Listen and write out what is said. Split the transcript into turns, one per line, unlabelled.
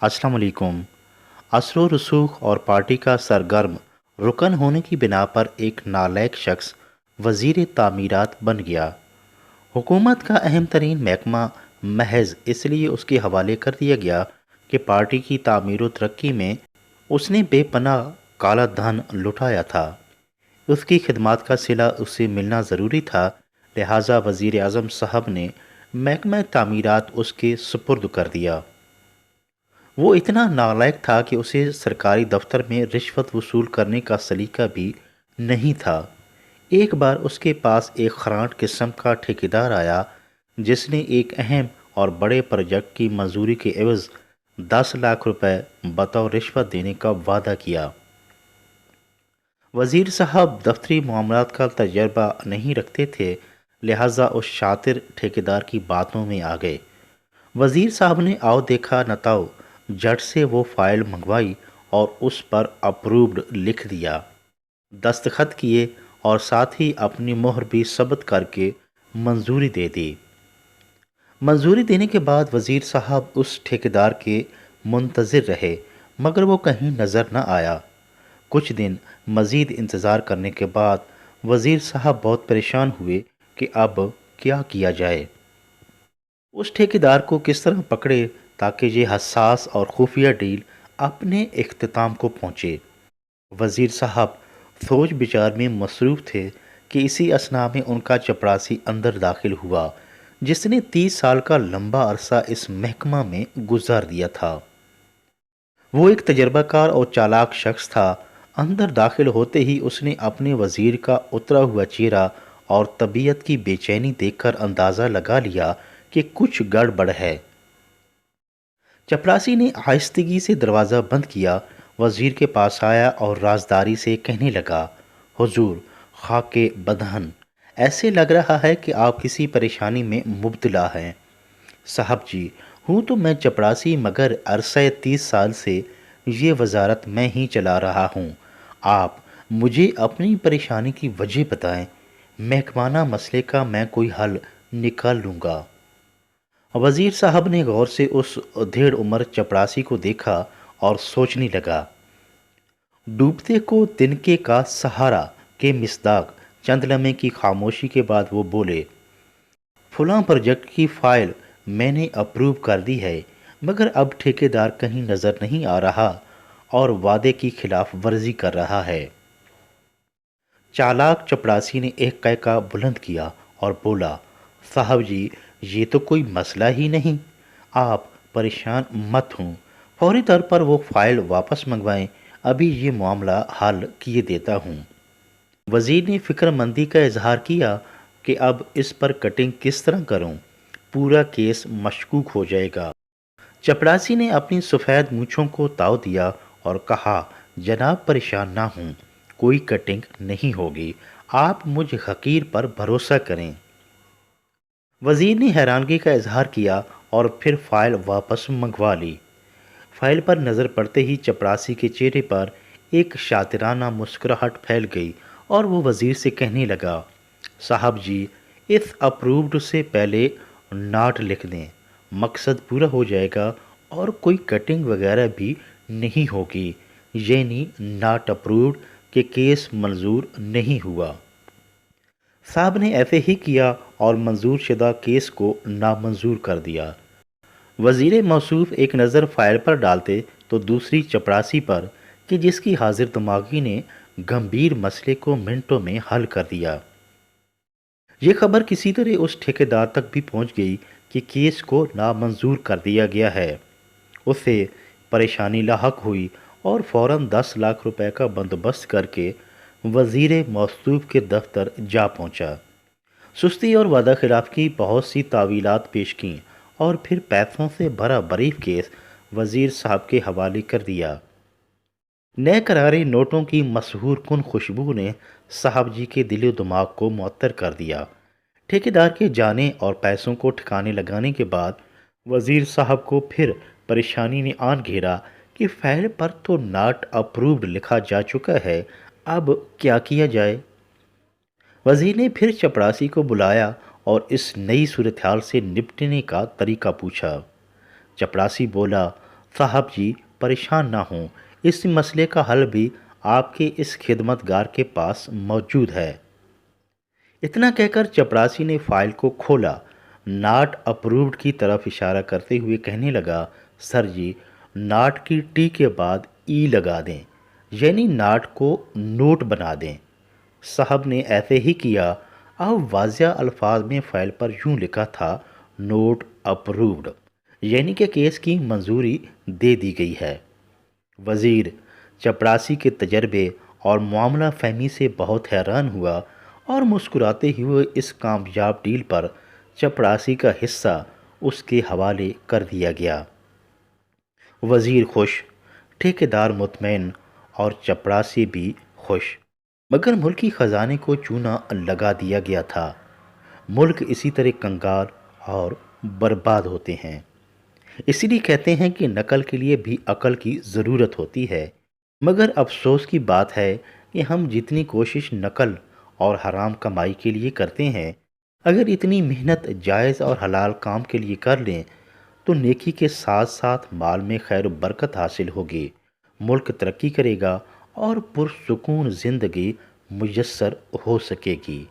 अस्सलाम वालेकुम। असर व रसूख और पार्टी का सरगर्म रुकन होने की बिना पर एक नालायक शख्स वज़ीर तामीरात बन गया। हुकूमत का अहम तरीन महकमा महज इसलिए उसके हवाले कर दिया गया कि पार्टी की तामीर व तरक्की में उसने बेपनाह काला धन लुटाया था। उसकी खिदमत का सिला उससे मिलना ज़रूरी था, लिहाजा वज़ीर आज़म साहब ने महकमा तामीरात उसके सुपुर्द कर दिया। वो इतना नालायक था कि उसे सरकारी दफ्तर में रिश्वत वसूल करने का सलीका भी नहीं था। एक बार उसके पास एक खरांट किस्म का ठेकेदार आया जिसने एक अहम और बड़े प्रोजेक्ट की मंजूरी के एवज 10 लाख रुपए बतौर रिश्वत देने का वादा किया। वजीर साहब दफ्तरी मामलात का तजर्बा नहीं रखते थे, लिहाजा उस शातिर ठेकेदार की बातों में आ गए। वजीर साहब ने आओ देखा नताओ झट से वो फाइल मंगवाई और उस पर अप्रूव्ड लिख दिया, दस्तखत किए और साथ ही अपनी मोहर भी सबत करके मंजूरी दे दी। मंजूरी देने के बाद वजीर साहब उस ठेकेदार के मुंतज़िर रहे, मगर वो कहीं नज़र न आया। कुछ दिन मज़ीद इंतज़ार करने के बाद वज़ीर साहब बहुत परेशान हुए कि अब क्या किया जाए। उस ठेकेदार को किस तरह पकड़े ताकि ये हसास और खुफिया डील अपने इख्तिताम को पहुँचे। वज़ीर साहब सोच विचार में मसरूफ़ थे कि इसी असना में उनका चपरासी अंदर दाखिल हुआ, जिसने 30 साल का लंबा अरसा इस महकमा में गुजार दिया था। वो एक तजर्बाकार और चालाक शख्स था। अंदर दाखिल होते ही उसने अपने वजीर का उतरा हुआ चेहरा और तबीयत की बेचैनी देखकर अंदाज़ा लगा लिया कि कुछ गड़बड़ है। चपरासी ने आहिस्तगी से दरवाज़ा बंद किया, वजीर के पास आया और राजदारी से कहने लगा, हुजूर खाके बदहन, ऐसे लग रहा है कि आप किसी परेशानी में मुब्तला हैं। साहब जी, हूँ तो मैं चपरासी, मगर अरसे 30 साल से ये वजारत मैं ही चला रहा हूँ। आप मुझे अपनी परेशानी की वजह बताएं, महकमाना मसले का मैं कोई हल निकाल लूँगा। वज़ीर साहब ने गौर से उस धेड़ उम्र चपरासी को देखा और सोचने लगा। डूबते को तिनके का सहारा के मिसदाक चंद लम्हे की खामोशी के बाद वो बोले, फलां प्रोजेक्ट की फ़ाइल मैंने अप्रूव कर दी है, मगर अब ठेकेदार कहीं नज़र नहीं आ रहा और वादे की खिलाफ वर्जी कर रहा है। चालाक चपरासी ने एक कहका बुलंद किया और बोला, साहब जी, ये तो कोई मसला ही नहीं, आप परेशान मत हों, फौरी तौर पर वो फाइल वापस मंगवाएं, अभी ये मामला हल किए देता हूँ। वज़ीर ने फ़िक्रमंदी का इजहार किया कि अब इस पर कटिंग किस तरह करूँ, पूरा केस मशकूक हो जाएगा। चपरासी ने अपनी सफ़ेद मूँछों को ताव दिया और कहा, जनाब परेशान ना हों, कोई कटिंग नहीं होगी, आप मुझ हकीर पर भरोसा करें। वज़ीर ने हैरानगी का इजहार किया और फिर फ़ाइल वापस मंगवा ली। फ़ाइल पर नज़र पड़ते ही चपरासी के चेहरे पर एक शातिराना मुस्कुराहट फैल गई और वो वज़ीर से कहने लगा, साहब जी, इस अप्रूव्ड से पहले नॉट लिख दें, मकसद पूरा हो जाएगा और कोई कटिंग वगैरह भी नहीं होगी, यानी नॉट अप्रूव्ड के केस मंजूर नहीं हुआ। साहब ने ऐसे ही किया और मंजूर शुदा केस को नामंजूर कर दिया। वज़ीर मौसूफ एक नज़र फाइल पर डालते तो दूसरी चपरासी पर, कि जिसकी हाजिर दिमागी ने गंभीर मसले को मिनटों में हल कर दिया। ये खबर किसी तरह उस ठेकेदार तक भी पहुंच गई कि केस को नामंजूर कर दिया गया है। उसे परेशानी लाहक हुई और फ़ौरन 10 लाख रुपए का बंदोबस्त करके वज़ीर मौसूफ के दफ्तर जा पहुंचा। सुस्ती और वादा खिलाफ की बहुत सी तावीलात पेश की और फिर पैसों से भरा बरीफ केस वज़ीर साहब के हवाले कर दिया। नए करारे नोटों की मशहूर कुन खुशबू ने साहब जी के दिलो दिमाग को मुअत्तर कर दिया। ठेकेदार के जाने और पैसों को ठिकाने लगाने के बाद वज़ीर साहब को फिर परेशानी ने आन घेरा कि फाइल पर तो नॉट अप्रूव्ड लिखा जा चुका है, अब क्या किया जाए। वज़ीर ने फिर चपरासी को बुलाया और इस नई सूरत हाल से निपटने का तरीका पूछा। चपरासी बोला, साहब जी परेशान ना हों, इस मसले का हल भी आपके इस खिदमतगार के पास मौजूद है। इतना कहकर चपरासी ने फाइल को खोला। नॉट अप्रूव्ड की तरफ इशारा करते हुए कहने लगा, सर जी, नॉट की टी के बाद ई लगा दें, यानी नॉट को नोट बना दें। साहब ने ऐसे ही किया। अब वाज़िया अल्फाज में फाइल पर यूं लिखा था, नोट अप्रूव्ड, यानी कि केस की मंजूरी दे दी गई है। वज़ीर चपरासी के तजर्बे और मामला फहमी से बहुत हैरान हुआ और मुस्कुराते हुए इस कामयाब डील पर चपरासी का हिस्सा उसके हवाले कर दिया गया। वज़ीर खुश, ठेकेदार मुतमईन और चपरासी भी खुश। मगर मुल्की ख़जाने को चूना लगा दिया गया था। मुल्क इसी तरह कंगाल और बर्बाद होते हैं। इसीलिए कहते हैं कि नकल के लिए भी अकल की ज़रूरत होती है। मगर अफसोस की बात है कि हम जितनी कोशिश नकल और हराम कमाई के लिए करते हैं, अगर इतनी मेहनत जायज़ और हलाल काम के लिए कर लें तो नेकी के साथ साथ माल में खैर बरकत हासिल होगी, मुल्क तरक्की करेगा और पुरसुकून ज़िंदगी मुयस्सर हो सकेगी।